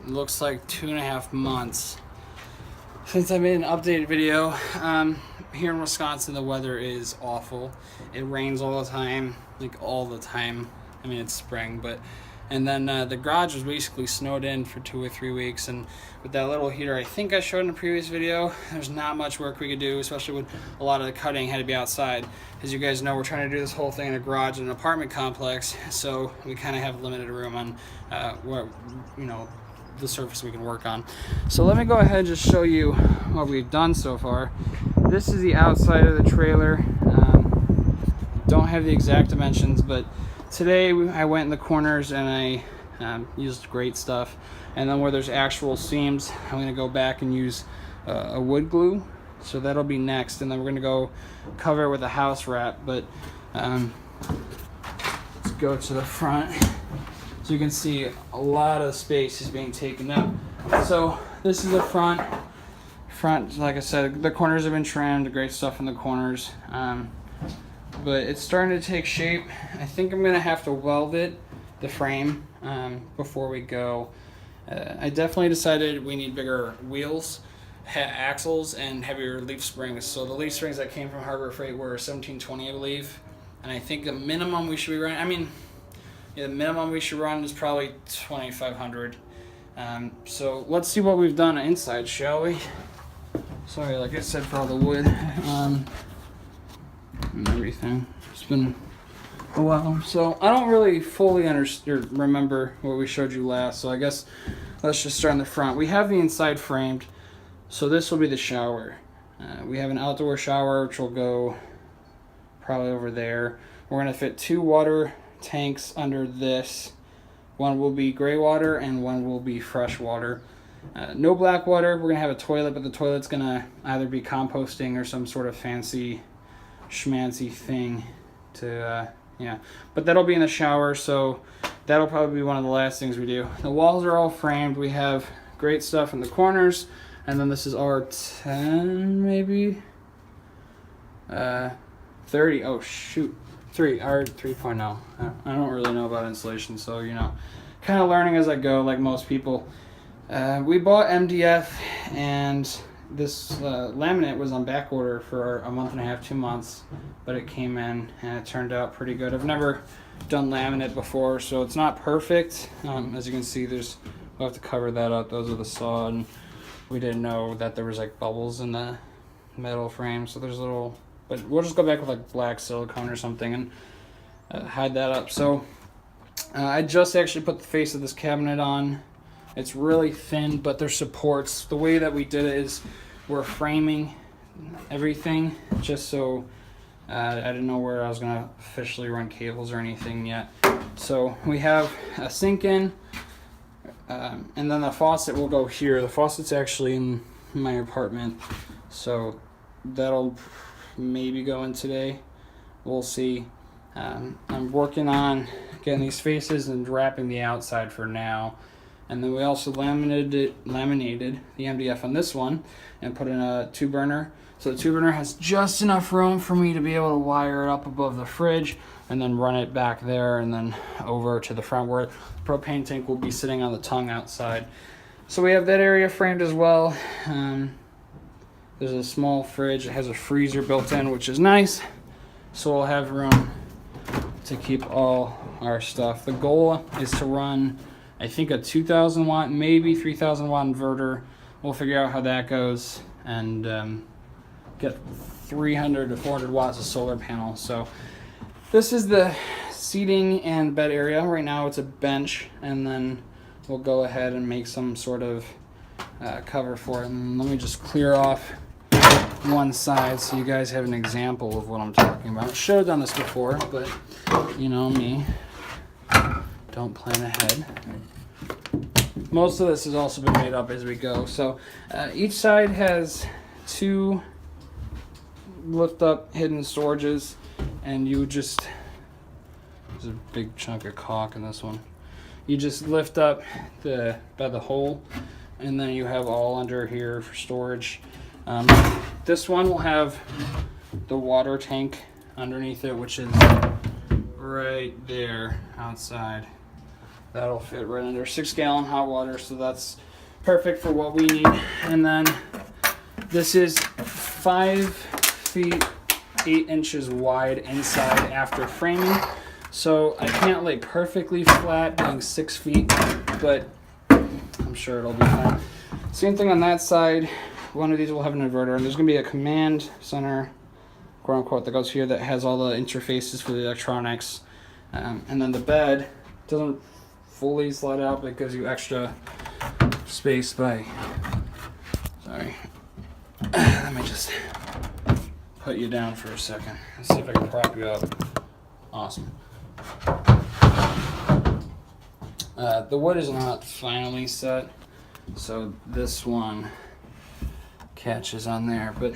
It looks like 2.5 months since I made an updated video. Here in Wisconsin, the weather is awful. It rains all the time, like all the time. I mean, it's spring, but and then the garage was basically snowed in for 2 or 3 weeks, and with that little heater I think I showed in a previous video, there's not much work we could do, especially with a lot of the cutting had to be outside. As you guys know, we're trying to do this whole thing in a garage in an apartment complex, so we kind of have limited room on what, you know, the surface we can work on. So let me go ahead and just show you what we've done so far. This is the outside of the trailer. Don't have the exact dimensions, but today I went in the corners and I used great stuff. And then where there's actual seams, I'm going to go back and use a wood glue. So that'll be next. And then we're going to go cover it with a house wrap. But let's go to the front. So you can see a lot of space is being taken up. So this is the front. Like I said, the corners have been trimmed, great stuff in the corners. But it's starting to take shape. I think I'm gonna have to weld it, the frame, before we go. I definitely decided we need bigger wheels, axles, and heavier leaf springs. So the leaf springs that came from Harbor Freight were 1720, I believe. And I think the minimum we should be running, the minimum we should run is probably 2500. So let's see what we've done inside, shall we? Sorry, like I said, for all the wood. And everything. It's been a while, so I don't really fully understand or remember what we showed you last, so I guess let's just start in the front. We have the inside framed, so this will be the shower. We have an outdoor shower which will go probably over there. We're going to fit 2 water tanks under this. One will be gray water and one will be fresh water. No black water. We're going to have a toilet, but the toilet's going to either be composting or some sort of fancy schmancy thing to but that'll be in the shower, so that'll probably be one of the last things we do. The walls are all framed. We have great stuff in the corners, and then this is R10 maybe 30. Oh shoot, R3.0. I don't really know about insulation, so kind of learning as I go, like most people. We bought MDF, and this laminate was on back order for a month and a half, 2 months, but it came in and it turned out pretty good. I've never done laminate before, so it's not perfect. As you can see, we'll have to cover that up. Those are the saw, and we didn't know that there was like bubbles in the metal frame, so there's but we'll just go back with like black silicone or something and hide that up. So I just actually put the face of this cabinet on. It's really thin, but there's supports. The way that we did it is we're framing everything just so I didn't know where I was going to officially run cables or anything yet. So we have a sink in, and then the faucet will go here. The faucet's actually in my apartment, so that'll maybe go in today. We'll see. I'm working on getting these faces and wrapping the outside for now. And then we also laminated the MDF on this one and put in a 2-burner. So the 2-burner has just enough room for me to be able to wire it up above the fridge and then run it back there and then over to the front where the propane tank will be sitting on the tongue outside. So we have that area framed as well. There's a small fridge. It has a freezer built in, which is nice. So we'll have room to keep all our stuff. The goal is to run, I think, a 2,000 watt, maybe 3,000 watt inverter. We'll figure out how that goes and get 300 to 400 watts of solar panel. So this is the seating and bed area. Right now it's a bench, and then we'll go ahead and make some sort of cover for it. And let me just clear off one side so you guys have an example of what I'm talking about. I should have done this before, but you know me, don't plan ahead. Most of this has also been made up as we go. So each side has 2 lift up hidden storages, and you just, there's a big chunk of caulk in this one. You just lift up by the hole, and then you have all under here for storage. This one will have the water tank underneath it, which is right there outside. That'll fit right under 6-gallon hot water, so that's perfect for what we need. And then this is 5 feet 8 inches wide inside after framing. So I can't lay perfectly flat being 6 feet, but I'm sure it'll be fine. Same thing on that side. One of these will have an inverter, and there's going to be a command center, quote unquote, that goes here that has all the interfaces for the electronics. And then the bed doesn't fully slide out, but it gives you extra space by, sorry, let me just put you down for a second. Let's see if I can prop you up. Awesome. The wood is not finally set, so this one catches on there, but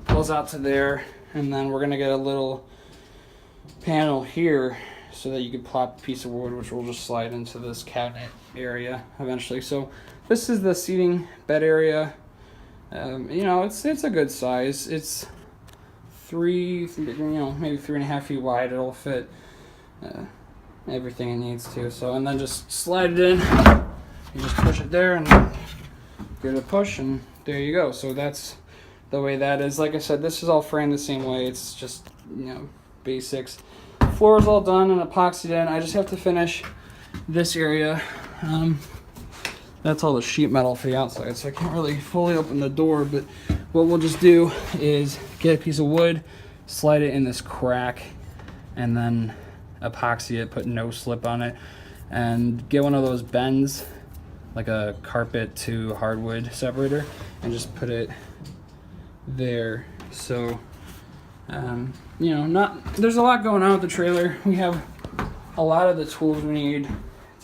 pulls out to there, and then we're gonna get a little panel here so that you can plop a piece of wood, which will just slide into this cabinet area eventually. So this is the seating bed area. You know, it's a good size. It's maybe 3.5 feet wide. It'll fit everything it needs to. So, and then just slide it in. You just push it there and give it a push, and there you go. So that's the way that is. Like I said, this is all framed the same way. It's just, you know, basics. Floor is all done and epoxied in. I just have to finish this area. That's all the sheet metal for the outside, so I can't really fully open the door, but what we'll just do is get a piece of wood, slide it in this crack, and then epoxy it, put no slip on it, and get one of those bends, like a carpet to hardwood separator, and just put it there. So you know, there's a lot going on with the trailer. We have a lot of the tools we need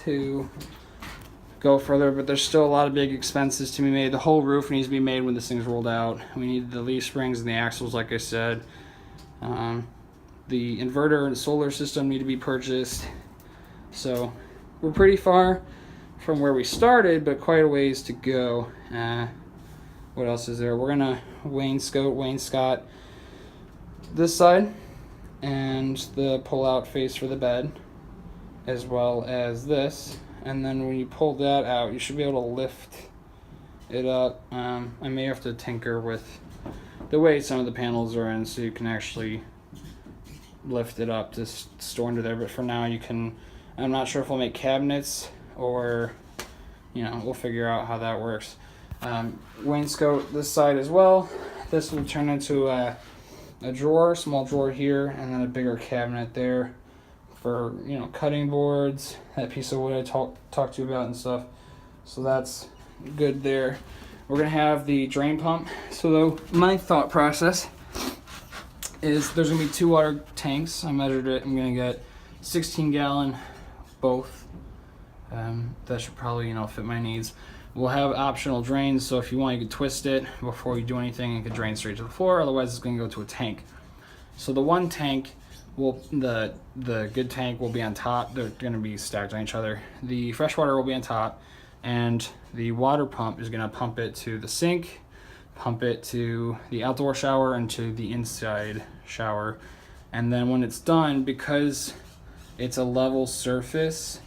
to go further, but there's still a lot of big expenses to be made. The whole roof needs to be made when this thing's rolled out. We need the leaf springs and the axles, like I said. The inverter and solar system need to be purchased. So we're pretty far from where we started, but quite a ways to go. What else is there? We're gonna wainscot this side and the pull-out face for the bed, as well as this. And then when you pull that out, you should be able to lift it up. I may have to tinker with the way some of the panels are in, so you can actually lift it up to store under there. But for now, you can. I'm not sure if we'll make cabinets or, you know, we'll figure out how that works. Wainscot this side as well. This will turn into a drawer, small drawer here, and then a bigger cabinet there for, you know, cutting boards, that piece of wood I talked to you about and stuff. So that's good there. We're gonna have the drain pump. So my thought process is there's gonna be 2 water tanks. I measured it. I'm gonna get 16-gallon both. That should probably, you know, fit my needs. We'll have optional drains, so if you want, you can twist it before you do anything. It could drain straight to the floor. Otherwise, it's gonna go to a tank. So the one tank the good tank will be on top. They're going to be stacked on each other. The fresh water will be on top, and the water pump is going to pump it to the sink, pump it to the outdoor shower, and to the inside shower. And then when it's done, because it's a level surface,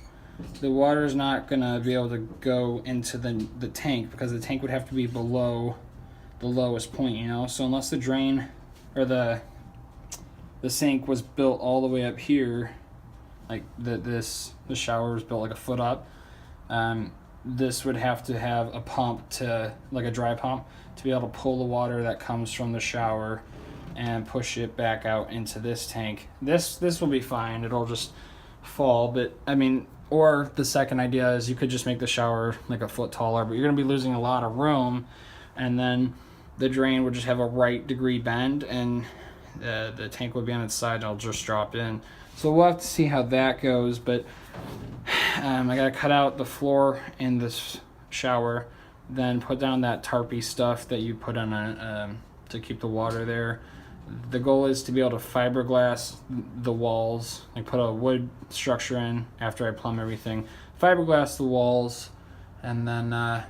the water is not going to be able to go into the tank, because the tank would have to be below the lowest point, you know. So unless the drain or the sink was built all the way up here, like the shower was built like a foot up, this would have to have a pump, to like a dry pump, to be able to pull the water that comes from the shower and push it back out into this tank. This will be fine. It'll just fall. But I mean, or the second idea is you could just make the shower like a foot taller, but you're going to be losing a lot of room, and then the drain would just have a right degree bend, and the tank would be on its side, and I'll just drop in. So we'll have to see how that goes, but I gotta cut out the floor in this shower, then put down that tarpy stuff that you put on to keep the water there. The goal is to be able to fiberglass the walls, like put a wood structure in after I plumb everything, fiberglass the walls, and then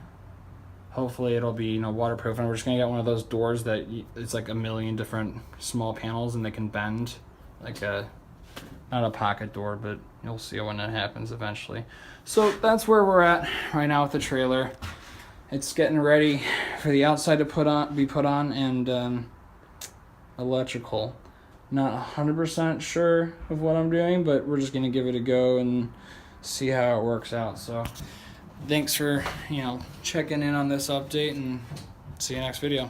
hopefully it'll be, you know, waterproof. And we're just gonna get one of those doors that it's like a million different small panels, and they can bend like a not a pocket door, but you'll see when that happens eventually. So that's where we're at right now with the trailer. It's getting ready for the outside to be put on, and electrical. Not 100% sure of what I'm doing, but we're just gonna give it a go and see how it works out. So thanks for checking in on this update, and see you next video.